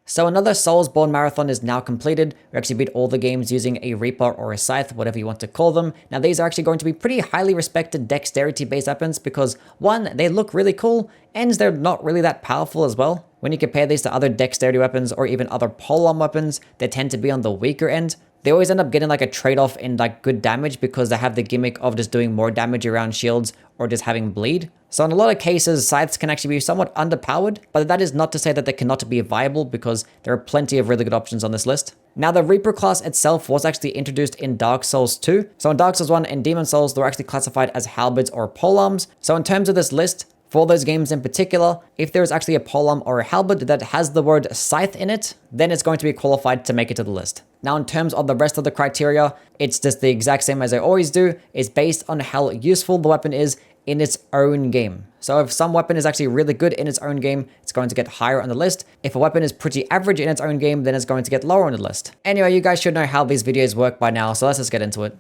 So another Soulsborne marathon is now completed. We actually beat all the games using a Reaper or a Scythe, whatever you want to call them. Now these are actually going to be pretty highly respected dexterity based weapons because one, they look really cool and they're not really that powerful as well. When you compare these to other dexterity weapons or even other polearm weapons, they tend to be on the weaker end. They always end up getting like a trade-off in like good damage because they have the gimmick of just doing more damage around shields or just having bleed. So in a lot of cases, scythes can actually be somewhat underpowered, but that is not to say that they cannot be viable because there are plenty of really good options on this list. Now the Reaper class itself was actually introduced in Dark Souls 2. So in Dark Souls 1 and Demon Souls, they were actually classified as halberds or polearms. So in terms of this list, for those games in particular, if there is actually a polearm or a halberd that has the word scythe in it, then it's going to be qualified to make it to the list. Now, in terms of the rest of the criteria, it's just the exact same as I always do. It's based on how useful the weapon is in its own game. So if some weapon is actually really good in its own game, it's going to get higher on the list. If a weapon is pretty average in its own game, then it's going to get lower on the list. Anyway, you guys should know how these videos work by now, so let's just get into it.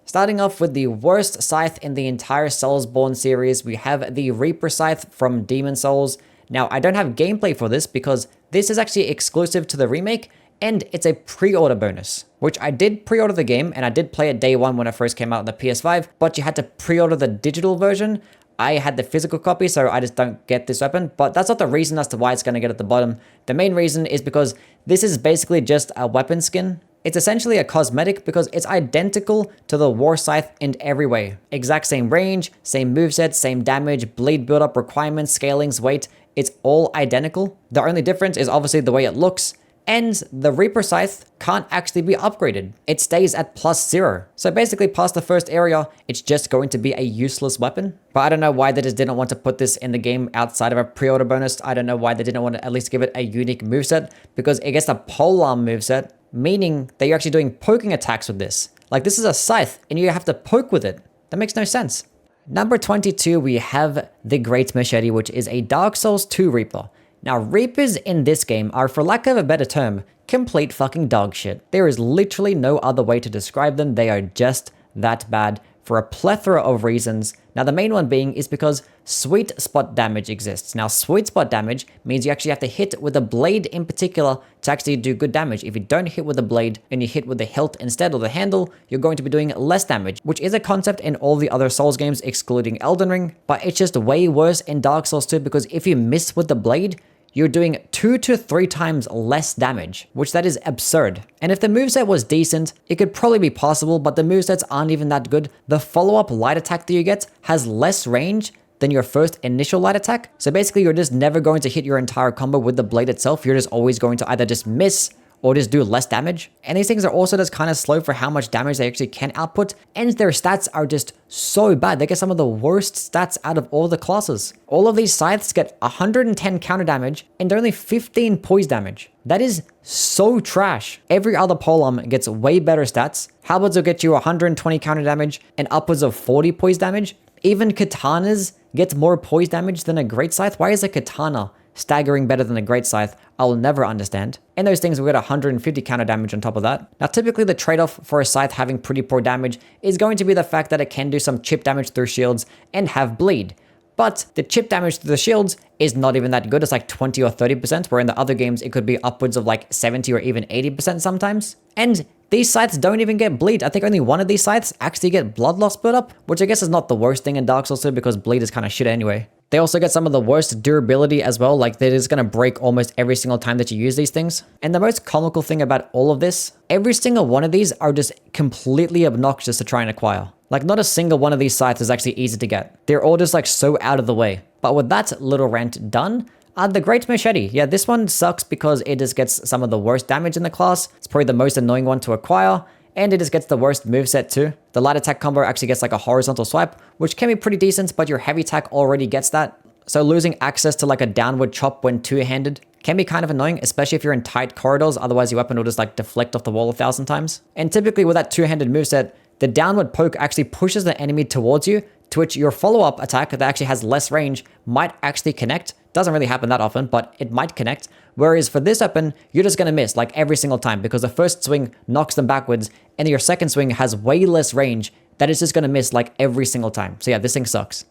Starting off with the worst scythe in the entire Soulsborne series, we have the Reaper Scythe from Demon Souls. Now, I don't have gameplay for this because this is actually exclusive to the remake, and it's a pre-order bonus, which I did pre-order the game, and I did play it day one when it first came out on the PS5, but you had to pre-order the digital version. I had the physical copy, so I just don't get this weapon, but that's not the reason as to why it's going to get at the bottom. The main reason is because this is basically just a weapon skin. It's essentially a cosmetic because it's identical to the War Scythe in every way. Exact same range, same moveset, same damage, bleed build-up requirements, scalings, weight. It's all identical. The only difference is obviously the way it looks. And the Reaper Scythe can't actually be upgraded. It stays at +0. So basically past the first area, it's just going to be a useless weapon. But I don't know why they just didn't want to put this in the game outside of a pre-order bonus. I don't know why they didn't want to at least give it a unique moveset because it gets a polearm moveset, meaning that you're actually doing poking attacks with this. Like this is a scythe and you have to poke with it. That makes no sense. Number 22, we have the Great Machete, which is a Dark Souls 2 Reaper. Now, Reapers in this game are, for lack of a better term, complete fucking dog shit. There is literally no other way to describe them. They are just that bad for a plethora of reasons. Now, the main one being is because sweet spot damage exists. Now, sweet spot damage means you actually have to hit with a blade in particular to actually do good damage. If you don't hit with a blade and you hit with the hilt instead or the handle, you're going to be doing less damage, which is a concept in all the other Souls games, excluding Elden Ring. But it's just way worse in Dark Souls 2 because if you miss with the blade, you're doing 2 to 3 times less damage, which that is absurd. And if the moveset was decent, it could probably be possible, but the movesets aren't even that good. The follow-up light attack that you get has less range than your first initial light attack. So basically, you're just never going to hit your entire combo with the blade itself. You're just always going to either just miss or just do less damage. And these things are also just kind of slow for how much damage they actually can output. And their stats are just so bad. They get some of the worst stats out of all the classes. All of these scythes get 110 counter damage and only 15 poise damage. That is so trash. Every other polearm gets way better stats. Halberds will get you 120 counter damage and upwards of 40 poise damage. Even katanas get more poise damage than a great scythe. Why is a katana staggering better than a great scythe? I'll never understand. And those things will get 150 counter damage on top of that. Now, typically the trade-off for a scythe having pretty poor damage is going to be the fact that it can do some chip damage through shields and have bleed. But the chip damage through the shields is not even that good. It's like 20 or 30%, where in the other games it could be upwards of like 70 or even 80% sometimes. And these scythes don't even get bleed. I think only one of these scythes actually get blood loss build up, which I guess is not the worst thing in Dark Souls 2 because bleed is kind of shit anyway. They also get some of the worst durability as well, like they're just going to break almost every single time that you use these things. And the most comical thing about all of this, every single one of these are just completely obnoxious to try and acquire. Like not a single one of these scythes is actually easy to get. They're all just like so out of the way. But with that little rant done, the Great Machete. Yeah, this one sucks because it just gets some of the worst damage in the class. It's probably the most annoying one to acquire. And it just gets the worst moveset too. The light attack combo actually gets like a horizontal swipe, which can be pretty decent, but your heavy attack already gets that. So losing access to like a downward chop when two-handed can be kind of annoying, especially if you're in tight corridors. Otherwise, your weapon will just like deflect off the wall 1,000 times. And typically with that two-handed moveset, the downward poke actually pushes the enemy towards you, to which your follow-up attack that actually has less range might actually connect. Doesn't really happen that often, but it might connect. Whereas for this weapon, you're just going to miss like every single time because the first swing knocks them backwards and your second swing has way less range that is just going to miss like every single time. So yeah, this thing sucks.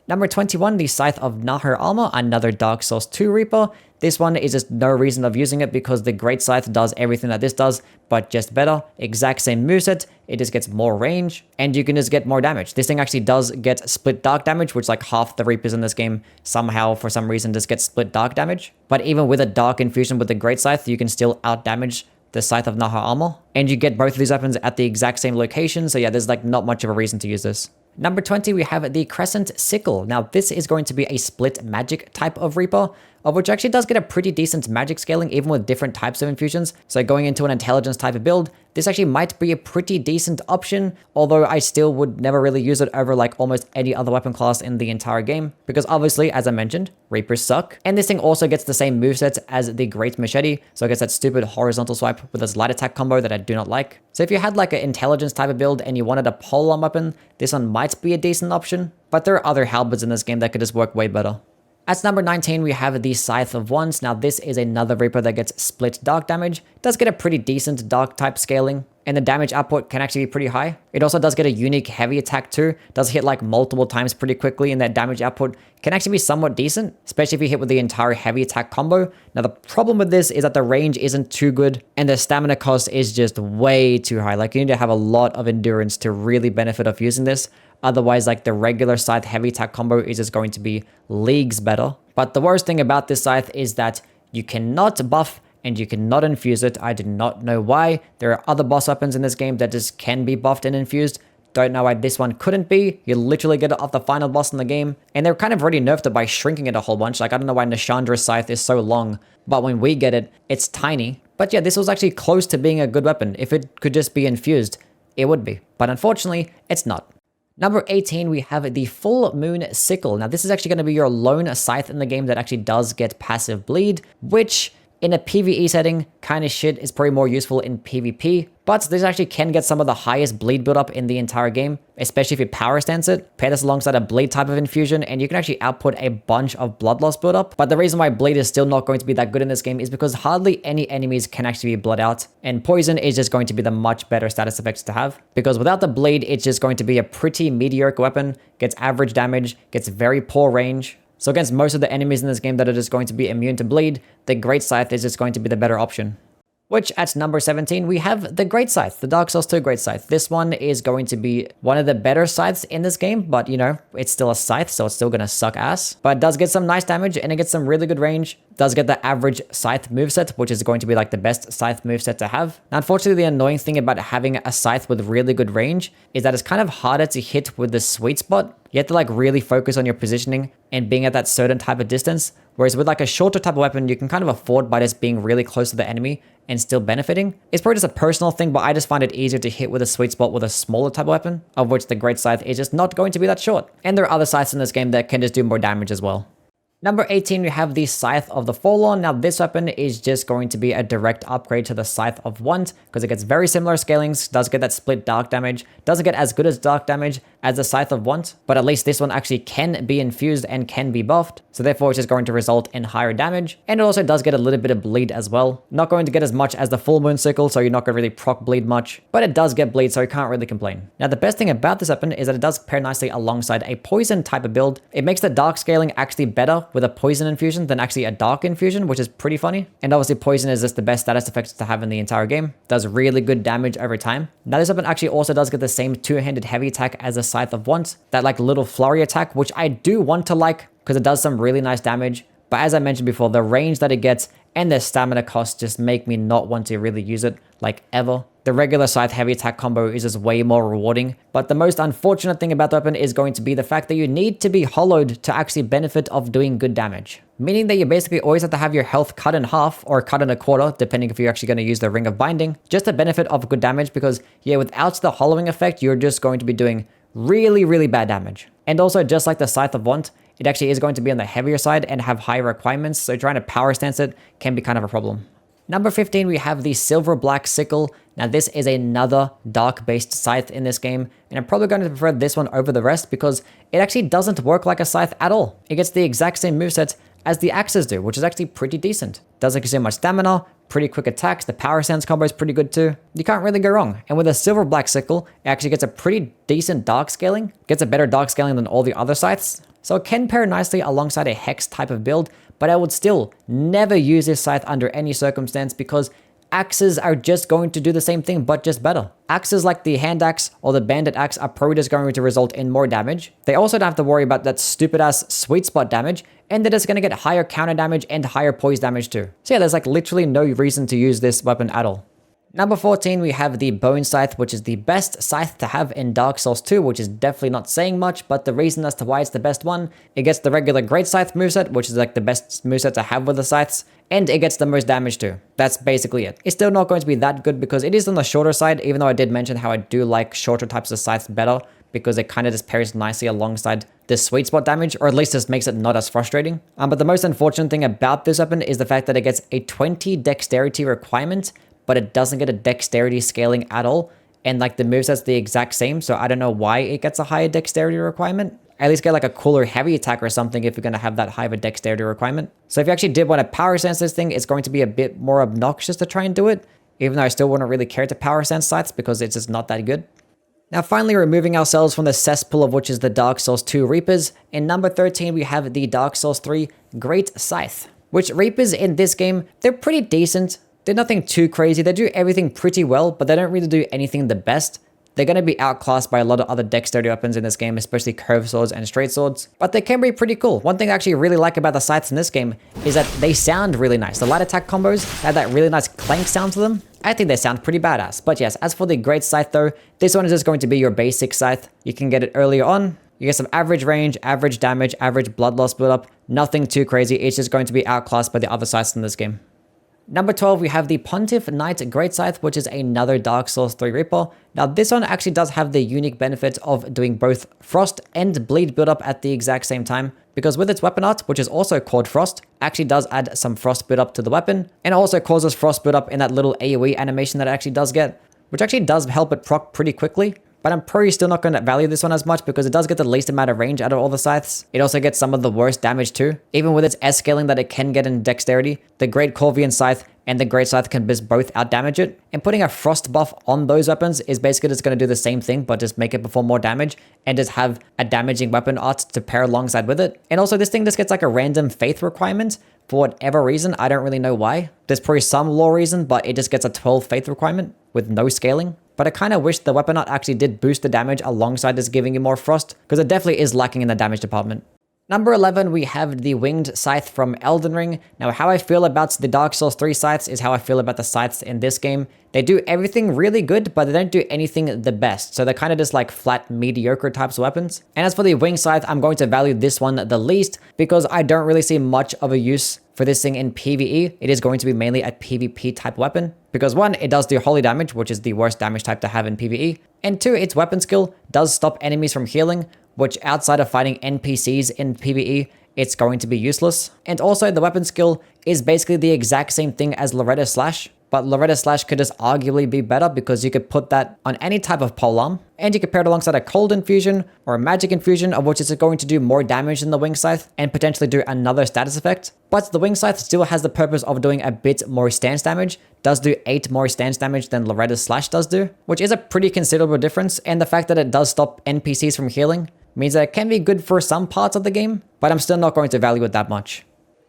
Number 21, the Scythe of Nahar Armor, another Dark Souls 2 Reaper. This one is just no reason of using it because the Great Scythe does everything that this does, but just better. Exact same moveset, it just gets more range, and you can just get more damage. This thing actually does get split dark damage, which like half the Reapers in this game somehow, for some reason, just get split dark damage. But even with a dark infusion with the Great Scythe, you can still out damage the Scythe of Nahar Armor, and you get both of these weapons at the exact same location, so yeah, there's like not much of a reason to use this. Number 20, we have the Crescent Sickle. Now, this is going to be a split magic type of Reaper, of which actually does get a pretty decent magic scaling, even with different types of infusions. So going into an intelligence type of build, this actually might be a pretty decent option, although I still would never really use it over like almost any other weapon class in the entire game, because obviously, as I mentioned, Reapers suck. And this thing also gets the same moveset as the Great Machete, so it gets that stupid horizontal swipe with this light attack combo that I do not like. So if you had like an intelligence type of build and you wanted a polearm weapon, this one might be a decent option, but there are other halberds in this game that could just work way better. At number 19, we have the Scythe of Wands. Now, this is another Reaper that gets split dark damage. It does get a pretty decent dark type scaling, and the damage output can actually be pretty high. It also does get a unique heavy attack too. Does hit like multiple times pretty quickly, and that damage output can actually be somewhat decent, especially if you hit with the entire heavy attack combo. Now, the problem with this is that the range isn't too good, and the stamina cost is just way too high. Like, you need to have a lot of endurance to really benefit of using this. Otherwise, like the regular Scythe heavy attack combo is just going to be leagues better. But the worst thing about this Scythe is that you cannot buff and you cannot infuse it. I do not know why. There are other boss weapons in this game that just can be buffed and infused. Don't know why this one couldn't be. You literally get it off the final boss in the game. And they're kind of already nerfed it by shrinking it a whole bunch. Like, I don't know why Nashandra's Scythe is so long, but when we get it, it's tiny. But yeah, this was actually close to being a good weapon. If it could just be infused, it would be. But unfortunately, it's not. Number 18, we have the Full Moon Sickle. Now, this is actually going to be your lone Scythe in the game that actually does get passive bleed, which in a PvE setting, kind of shit, is probably more useful in PvP. But this actually can get some of the highest bleed buildup in the entire game, especially if you power stance it. Pair this alongside a bleed type of infusion, and you can actually output a bunch of blood loss buildup. But the reason why bleed is still not going to be that good in this game is because hardly any enemies can actually be bled out, and poison is just going to be the much better status effects to have. Because without the bleed, it's just going to be a pretty mediocre weapon, gets average damage, gets very poor range. So against most of the enemies in this game that are just going to be immune to bleed, the Great Scythe is just going to be the better option. Which, at number 17, we have the Great Scythe, the Dark Souls 2 Great Scythe. This one is going to be one of the better scythes in this game, but you know, it's still a scythe, so it's still gonna suck ass. But it does get some nice damage, and it gets some really good range. Does get the average Scythe moveset, which is going to be like the best Scythe moveset to have. Now, unfortunately, the annoying thing about having a Scythe with really good range is that it's kind of harder to hit with the sweet spot. You have to like really focus on your positioning and being at that certain type of distance. Whereas with like a shorter type of weapon, you can kind of afford by just being really close to the enemy and still benefiting. It's probably just a personal thing, but I just find it easier to hit with a sweet spot with a smaller type of weapon, of which the Great Scythe is just not going to be that short. And there are other scythes in this game that can just do more damage as well. Number 18, we have the Scythe of the Forlorn. Now, this weapon is just going to be a direct upgrade to the Scythe of Want, because it gets very similar scalings, does get that split dark damage, doesn't get as good as dark damage as the Scythe of Want, but at least this one actually can be infused and can be buffed, so therefore it's just going to result in higher damage, and it also does get a little bit of bleed as well. Not going to get as much as the Full Moon Sickle, so you're not going to really proc bleed much, but it does get bleed, so you can't really complain. Now, the best thing about this weapon is that it does pair nicely alongside a poison type of build. It makes the dark scaling actually better with a poison infusion than actually a dark infusion, which is pretty funny. And obviously poison is just the best status effect to have in the entire game. Does really good damage over time. Now, this weapon actually also does get the same two-handed heavy attack as the Scythe of Want, that like little flurry attack, which I do want to like because it does some really nice damage. But as I mentioned before, the range that it gets and the stamina cost just make me not want to really use it like ever. The regular Scythe heavy attack combo is just way more rewarding, but the most unfortunate thing about the weapon is going to be the fact that you need to be hollowed to actually benefit of doing good damage. Meaning that you basically always have to have your health cut in half or cut in a quarter, depending if you're actually going to use the Ring of Binding, just to benefit of good damage, because yeah, without the hollowing effect, you're just going to be doing really, really bad damage. And also, just like the Scythe of Want, it actually is going to be on the heavier side and have higher requirements, so trying to power stance it can be kind of a problem. Number 15, we have the Silver Black Sickle. Now, this is another dark-based scythe in this game, and I'm probably going to prefer this one over the rest because it actually doesn't work like a scythe at all. It gets the exact same moveset as the axes do, which is actually pretty decent. Doesn't consume much stamina, pretty quick attacks, the power stance combo is pretty good too. You can't really go wrong. And with a Silver Black Sickle, it actually gets a pretty decent dark scaling. Gets a better dark scaling than all the other scythes. so it can pair nicely alongside a Hex type of build, but I would still never use this scythe under any circumstance because axes are just going to do the same thing, but just better. Axes like the hand axe or the bandit axe are probably just going to result in more damage. They also don't have to worry about that stupid ass sweet spot damage, and they're just going to get higher counter damage and higher poise damage too. So yeah, there's like literally no reason to use this weapon at all. Number 14, we have the Bone Scythe, which is the best scythe to have in Dark Souls 2, which is definitely not saying much, but the reason as to why it's the best one, it gets the regular Great Scythe moveset, which is like the best moveset to have with the scythes, and it gets the most damage too. That's basically it. It's still not going to be that good because it is on the shorter side, even though I did mention how I do like shorter types of scythes better, because it kind of just pairs nicely alongside the sweet spot damage, or at least just makes it not as frustrating. But the most unfortunate thing about this weapon is the fact that it gets a 20 dexterity requirement, but it doesn't get a dexterity scaling at all. And like the moveset's the exact same, so I don't know why it gets a higher dexterity requirement. At least get like a cooler heavy attack or something if you're going to have that high of a dexterity requirement. So if you actually did want to power sense this thing, it's going to be a bit more obnoxious to try and do it, even though I still wouldn't really care to power sense scythes because it's just not that good. Now finally removing ourselves from the cesspool of which is the Dark Souls 2 Reapers, in number 13 we have the Dark Souls 3 Great Scythe, which Reapers in this game, they're pretty decent. They're nothing too crazy, they do everything pretty well, but they don't really do anything the best. They're going to be outclassed by a lot of other dexterity weapons in this game, especially curved swords and straight swords, but they can be pretty cool. One thing I actually really like about the scythes in this game is that they sound really nice. The light attack combos have that really nice clank sound to them. I think they sound pretty badass. But yes, as for the Great Scythe though, this one is just going to be your basic scythe. You can get it earlier on. You get some average range, average damage, average blood loss build up. Nothing too crazy. It's just going to be outclassed by the other scythes in this game. Number 12, we have the Pontiff Knight Great Scythe, which is another Dark Souls 3 Reaper. Now, this one actually does have the unique benefit of doing both Frost and Bleed build up at the exact same time, because with its weapon art, which is also called Frost, actually does add some Frost build up to the weapon, and also causes Frost build up in that little AoE animation that it actually does get, which actually does help it proc pretty quickly. But I'm probably still not going to value this one as much because it does get the least amount of range out of all the scythes. It also gets some of the worst damage too. Even with its S scaling that it can get in dexterity, the Great Corvian Scythe and the Great Scythe can just both outdamage it. And putting a frost buff on those weapons is basically just going to do the same thing, but just make it perform more damage and just have a damaging weapon art to pair alongside with it. And also this thing just gets like a random faith requirement for whatever reason. I don't really know why. There's probably some lore reason, but it just gets a 12 faith requirement with no scaling. But I kind of wish the weapon art actually did boost the damage alongside just giving you more frost, because it definitely is lacking in the damage department. Number 11, we have the Winged Scythe from Elden Ring. Now, how I feel about the Dark Souls 3 scythes is how I feel about the scythes in this game. They do everything really good, but they don't do anything the best. So they're kind of just like flat, mediocre types of weapons. And as for the Winged Scythe, I'm going to value this one the least because I don't really see much of a use for this thing in PvE. It is going to be mainly a PvP type weapon. Because one, it does do holy damage, which is the worst damage type to have in PvE. And two, its weapon skill does stop enemies from healing, which outside of fighting NPCs in PvE, it's going to be useless. And also the weapon skill is basically the exact same thing as Loretta Slash, but Loretta Slash could just arguably be better because you could put that on any type of polearm, and you could pair it alongside a cold infusion or a magic infusion, of which is going to do more damage than the Wing Scythe and potentially do another status effect. But the Wing Scythe still has the purpose of doing a bit more stance damage, does do 8 more stance damage than Loretta Slash does do, which is a pretty considerable difference, and the fact that it does stop NPCs from healing means that it can be good for some parts of the game, but I'm still not going to value it that much.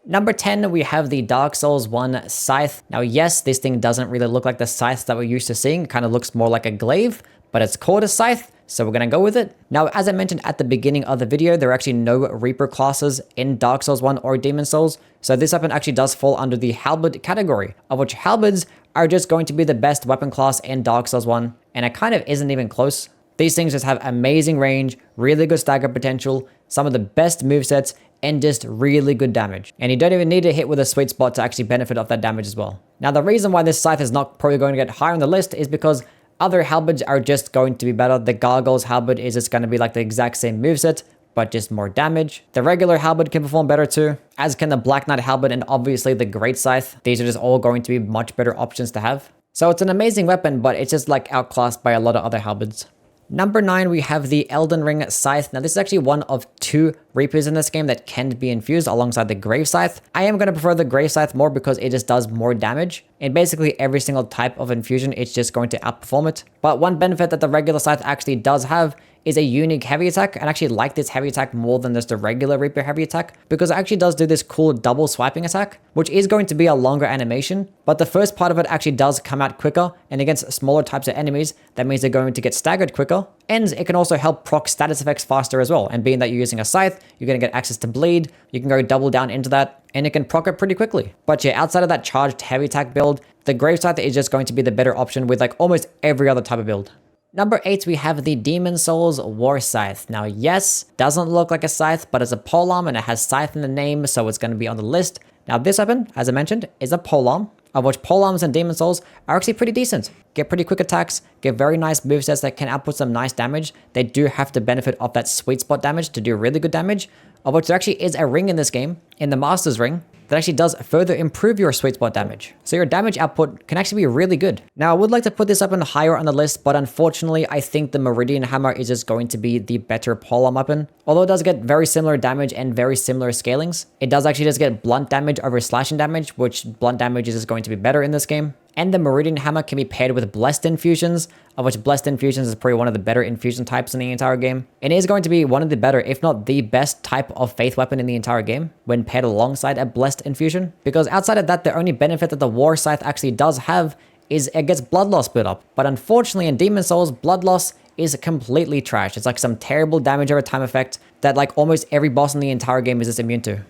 Number 10, we have the Dark Souls 1 Scythe. Now, yes, this thing doesn't really look like the scythes that we're used to seeing. It kind of looks more like a glaive, but it's called a scythe, so we're going to go with it. Now, as I mentioned at the beginning of the video, there are actually no Reaper classes in Dark Souls 1 or Demon Souls, so this weapon actually does fall under the Halberd category, of which Halberds are just going to be the best weapon class in Dark Souls 1, and it kind of isn't even close. These things just have amazing range, really good stagger potential, some of the best movesets, and just really good damage. And you don't even need to hit with a sweet spot to actually benefit off that damage as well. Now, the reason why this scythe is not probably going to get higher on the list is because other halberds are just going to be better. The Gargoyle's halberd is just going to be like the exact same moveset, but just more damage. The regular halberd can perform better too, as can the Black Knight halberd and obviously the Great Scythe. These are just all going to be much better options to have. So it's an amazing weapon, but it's just like outclassed by a lot of other halberds. Number 9, we have the Elden Ring Scythe. Now, this is actually one of 2 Reapers in this game that can be infused alongside the Grave Scythe. I am going to prefer the Grave Scythe more because it just does more damage. In basically every single type of infusion, it's just going to outperform it. But one benefit that the regular Scythe actually does have is a unique heavy attack, and I actually like this heavy attack more than just a regular Reaper heavy attack, because it actually does do this cool double swiping attack, which is going to be a longer animation, but the first part of it actually does come out quicker, and against smaller types of enemies, that means they're going to get staggered quicker, and it can also help proc status effects faster as well, and being that you're using a Scythe, you're going to get access to bleed, you can go double down into that, and it can proc it pretty quickly. But yeah, outside of that charged heavy attack build, the Grave Scythe is just going to be the better option with like almost every other type of build. Number 8, we have the Demon Souls War Scythe. Now, yes, doesn't look like a Scythe, but it's a polearm and it has Scythe in the name, so it's going to be on the list. Now, this weapon, as I mentioned, is a polearm, of which polearms and Demon Souls are actually pretty decent. Get pretty quick attacks, get very nice movesets that can output some nice damage. They do have to benefit off that sweet spot damage to do really good damage, of which there actually is a ring in this game, in the Master's Ring, that actually does further improve your sweet spot damage. So your damage output can actually be really good. Now, I would like to put this weapon higher on the list, but unfortunately, I think the Meridian Hammer is just going to be the better polearm weapon. Although it does get very similar damage and very similar scalings, it does actually just get blunt damage over slashing damage, which blunt damage is just going to be better in this game. And the Meridian Hammer can be paired with Blessed Infusions, of which Blessed Infusions is probably one of the better infusion types in the entire game. It is going to be one of the better, if not the best type of faith weapon in the entire game, when paired alongside a Blessed Infusion. Because outside of that, the only benefit that the War Scythe actually does have is it gets blood loss built up. But unfortunately in Demon Souls, blood loss is completely trash. It's like some terrible damage over time effect that like almost every boss in the entire game is just immune to.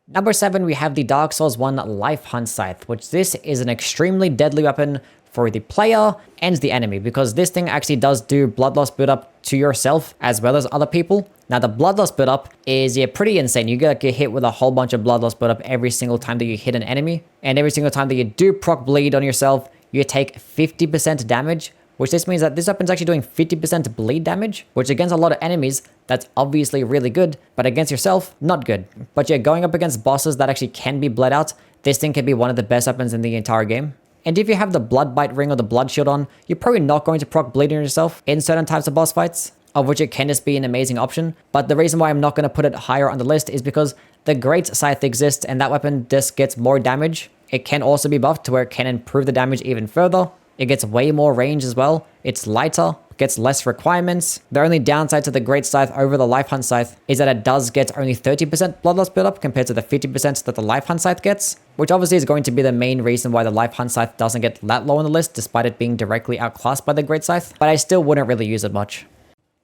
Number 7, we have the Dark Souls 1 Life Hunt Scythe, which this is an extremely deadly weapon for the player and the enemy, because this thing actually does do blood loss build up to yourself as well as other people. Now, the blood loss build up is, yeah, pretty insane. You get hit with a whole bunch of blood loss build up every single time that you hit an enemy, and every single time that you do proc bleed on yourself, you take 50% damage, which this means that this weapon's actually doing 50% bleed damage, which against a lot of enemies, that's obviously really good, but against yourself, not good. But yeah, going up against bosses that actually can be bled out, this thing can be one of the best weapons in the entire game. And if you have the Blood Bite ring or the Blood Shield on, you're probably not going to proc bleed on yourself in certain types of boss fights, of which it can just be an amazing option. But the reason why I'm not going to put it higher on the list is because the Great Scythe exists and that weapon just gets more damage. It can also be buffed to where it can improve the damage even further. It gets way more range as well. It's lighter, gets less requirements. The only downside to the Great Scythe over the Life Hunt Scythe is that it does get only 30% blood loss build up compared to the 50% that the Life Hunt Scythe gets, which obviously is going to be the main reason why the Life Hunt Scythe doesn't get that low on the list despite it being directly outclassed by the Great Scythe, but I still wouldn't really use it much.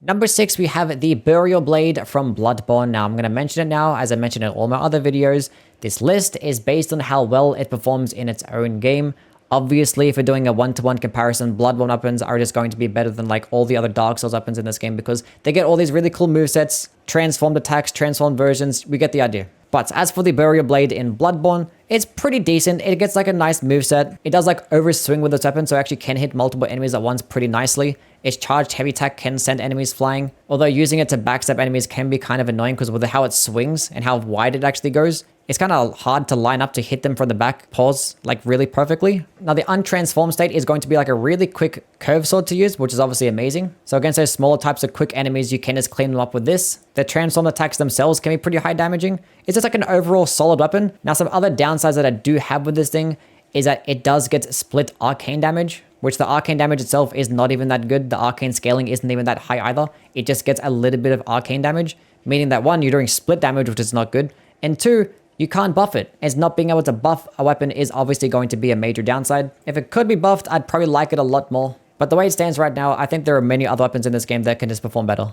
Number 6, we have the Burial Blade from Bloodborne. Now, I'm going to mention it now, as I mentioned in all my other videos. This list is based on how well it performs in its own game. Obviously, if you're doing a one-to-one comparison, Bloodborne weapons are just going to be better than like all the other Dark Souls weapons in this game because they get all these really cool movesets, transformed attacks, transformed versions. We get the idea. But as for the Burial Blade in Bloodborne, it's pretty decent. It gets like a nice moveset. It does like overswing with its weapon, so it actually can hit multiple enemies at once pretty nicely. Its charged heavy attack can send enemies flying, although using it to backstab enemies can be kind of annoying because with how it swings and how wide it actually goes, it's kind of hard to line up to hit them from the back paws like really perfectly. Now the untransformed state is going to be like a really quick curve sword to use, which is obviously amazing. So against those smaller types of quick enemies, you can just clean them up with this. The transformed attacks themselves can be pretty high damaging. It's just like an overall solid weapon. Now some other downsides that I do have with this thing is that it does get split arcane damage, which the arcane damage itself is not even that good. The arcane scaling isn't even that high either. It just gets a little bit of arcane damage, meaning that 1, you're doing split damage, which is not good, and 2, you can't buff it, as not being able to buff a weapon is obviously going to be a major downside. If it could be buffed, I'd probably like it a lot more. But the way it stands right now, I think there are many other weapons in this game that can just perform better.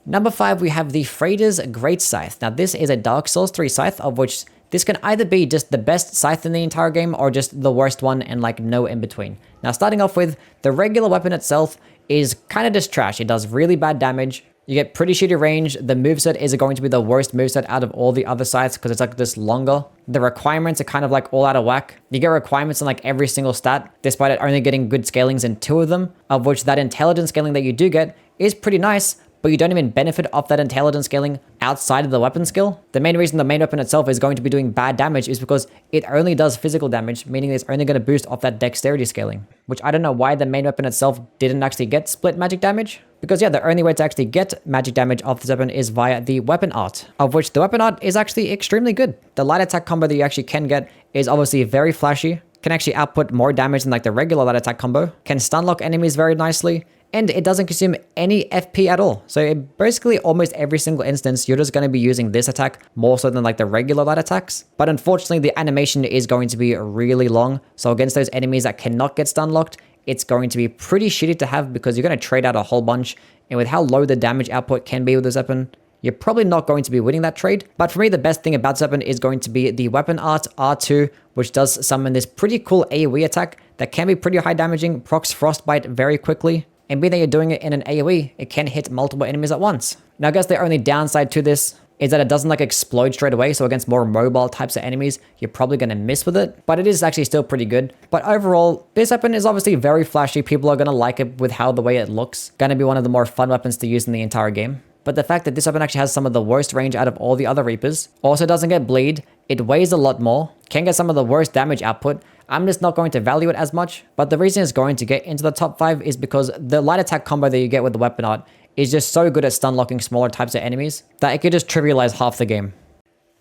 Number 5, we have the Freida's Great Scythe. Now this is a Dark Souls 3 Scythe, of which this can either be just the best Scythe in the entire game or just the worst one and like no in between. Now starting off with, the regular weapon itself is kind of just trash. It does really bad damage. You get pretty shitty range. The moveset is going to be the worst moveset out of all the other scythes because it's like this longer. The requirements are kind of like all out of whack. You get requirements in like every single stat, despite it only getting good scalings in 2 of them, of which that intelligence scaling that you do get is pretty nice, but you don't even benefit off that intelligence scaling outside of the weapon skill. The main reason the main weapon itself is going to be doing bad damage is because it only does physical damage, meaning it's only going to boost off that dexterity scaling, which I don't know why the main weapon itself didn't actually get split magic damage. Because yeah, the only way to actually get magic damage off this weapon is via the weapon art, of which the weapon art is actually extremely good. The light attack combo that you actually can get is obviously very flashy. can actually output more damage than like the regular light attack combo, can stun lock enemies very nicely, and it doesn't consume any FP at all. So basically almost every single instance, you're just going to be using this attack more so than like the regular light attacks. But unfortunately, the animation is going to be really long. So against those enemies that cannot get stun locked, it's going to be pretty shitty to have because you're going to trade out a whole bunch. And with how low the damage output can be with this weapon, you're probably not going to be winning that trade. But for me, the best thing about this weapon is going to be the weapon art R2, which does summon this pretty cool AoE attack that can be pretty high damaging, procs Frostbite very quickly. And being that you're doing it in an AoE, it can hit multiple enemies at once. Now, I guess the only downside to this is that it doesn't like explode straight away. So against more mobile types of enemies, you're probably going to miss with it, but it is actually still pretty good. But overall, this weapon is obviously very flashy. People are going to like it with how the way it looks. Going to be one of the more fun weapons to use in the entire game. But the fact that this weapon actually has some of the worst range out of all the other Reapers, also doesn't get bleed, it weighs a lot more, can get some of the worst damage output, I'm just not going to value it as much. But the reason it's going to get into the top 5 is because the light attack combo that you get with the weapon art is just so good at stun locking smaller types of enemies that it could just trivialize half the game.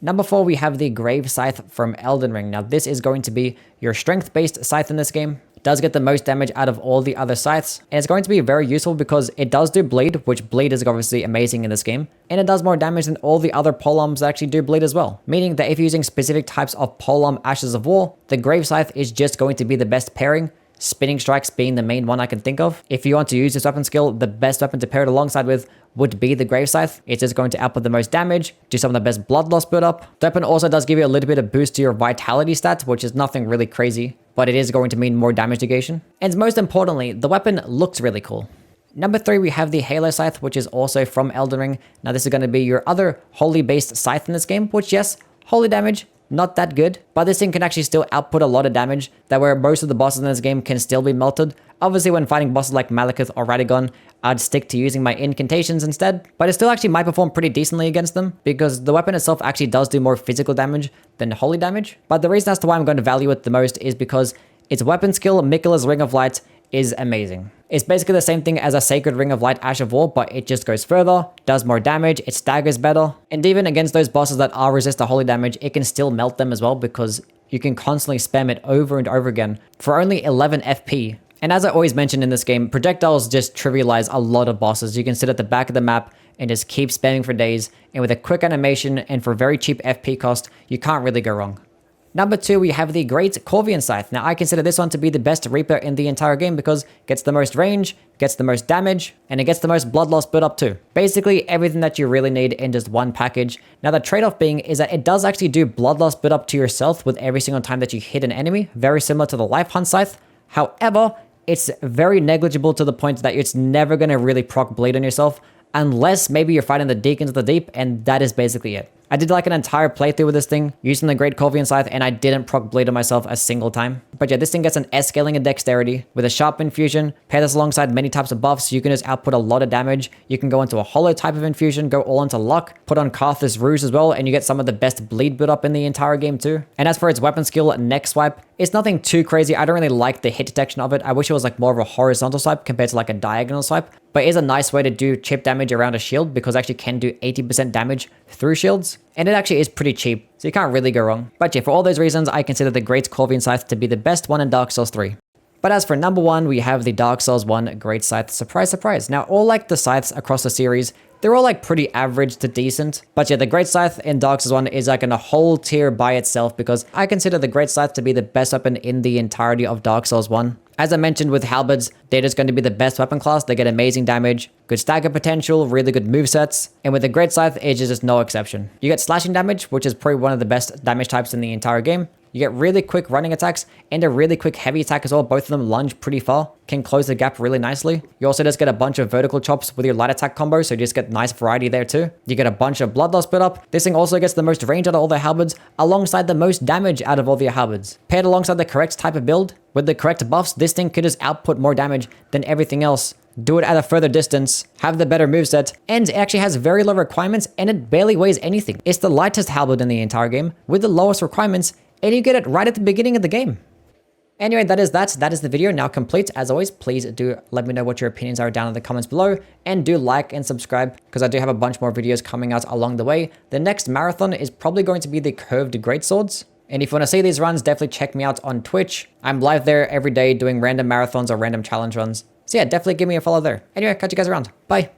Number 4, we have the Grave Scythe from Elden Ring. Now this is going to be your strength-based scythe in this game. It does get the most damage out of all the other scythes, and it's going to be very useful because it does do bleed, which bleed is obviously amazing in this game, and it does more damage than all the other polearms that actually do bleed as well. Meaning that if you're using specific types of polearm Ashes of War, the Grave Scythe is just going to be the best pairing. Spinning Strikes being the main one I can think of. If you want to use this weapon skill, the best weapon to pair it alongside with would be the Grave Scythe. It's just going to output the most damage, do some of the best blood loss build up. The weapon also does give you a little bit of boost to your vitality stat, which is nothing really crazy, but it is going to mean more damage negation. And most importantly, the weapon looks really cool. Number 3, we have the Halo Scythe, which is also from Elden Ring. Now this is going to be your other holy based scythe in this game, which yes, holy damage, not that good, but this thing can actually still output a lot of damage that where most of the bosses in this game can still be melted. Obviously when fighting bosses like Malekith or Radagon, I'd stick to using my incantations instead, but it still actually might perform pretty decently against them because the weapon itself actually does do more physical damage than holy damage. But the reason as to why I'm going to value it the most is because its weapon skill, Miquella's Ring of Light, is amazing. It's basically the same thing as a Sacred Ring of Light Ash of War, but it just goes further, does more damage, it staggers better, and even against those bosses that are resist to holy damage, it can still melt them as well because you can constantly spam it over and over again for only 11 FP. And as I always mention in this game, projectiles just trivialize a lot of bosses. You can sit at the back of the map and just keep spamming for days, and with a quick animation and for very cheap FP cost, you can't really go wrong. Number 2, we have the Great Corvian Scythe. Now, I consider this one to be the best Reaper in the entire game because it gets the most range, gets the most damage, and it gets the most blood loss build up too. Basically, everything that you really need in just one package. Now, the trade-off being is that it does actually do blood loss build up to yourself with every single time that you hit an enemy, very similar to the Life Hunt Scythe. However, it's very negligible to the point that it's never going to really proc bleed on yourself unless maybe you're fighting the Deacons of the Deep, and that is basically it. I did like an entire playthrough with this thing using the Great Corvian Scythe, and I didn't proc bleed on myself a single time. But yeah, this thing gets an S scaling in dexterity with a sharp infusion. Pair this alongside many types of buffs, so you can just output a lot of damage. You can go into a hollow type of infusion, go all into luck, put on Karthus Rouge as well, and you get some of the best bleed build up in the entire game too. And as for its weapon skill, Neck Swipe, it's nothing too crazy. I don't really like the hit detection of it. I wish it was like more of a horizontal swipe compared to like a diagonal swipe. But it is a nice way to do chip damage around a shield because it actually can do 80% damage through shields. And it actually is pretty cheap, so you can't really go wrong. But yeah, for all those reasons, I consider the Great Corvian Scythe to be the best one in Dark Souls 3. But as for number 1, we have the Dark Souls 1 Great Scythe. Surprise, surprise. Now, all like the scythes across the series, they're all like pretty average to decent. But yeah, the Great Scythe in Dark Souls 1 is like in a whole tier by itself because I consider the Great Scythe to be the best weapon in the entirety of Dark Souls 1. As I mentioned with halberds, they're just going to be the best weapon class. They get amazing damage, good stagger potential, really good movesets. And with the Great Scythe, it's just no exception. You get slashing damage, which is probably one of the best damage types in the entire game. You get really quick running attacks and a really quick heavy attack as well. Both of them lunge pretty far, can close the gap really nicely. You also just get a bunch of vertical chops with your light attack combo, so you just get nice variety there too. You get a bunch of blood loss build up. This thing also gets the most range out of all the halberds, alongside the most damage out of all the halberds. Paired alongside the correct type of build, with the correct buffs, this thing could just output more damage than everything else. Do it at a further distance, have the better moveset, and it actually has very low requirements and it barely weighs anything. It's the lightest halberd in the entire game, with the lowest requirements, and you get it right at the beginning of the game. Anyway, that is the video now complete. As always, please do let me know what your opinions are down in the comments below, and do like and subscribe because I do have a bunch more videos coming out along the way. The next marathon is probably going to be the curved greatswords. And if you want to see these runs, definitely check me out on Twitch. I'm live there every day doing random marathons or random challenge runs. So yeah, definitely give me a follow there. Anyway, catch you guys around. Bye.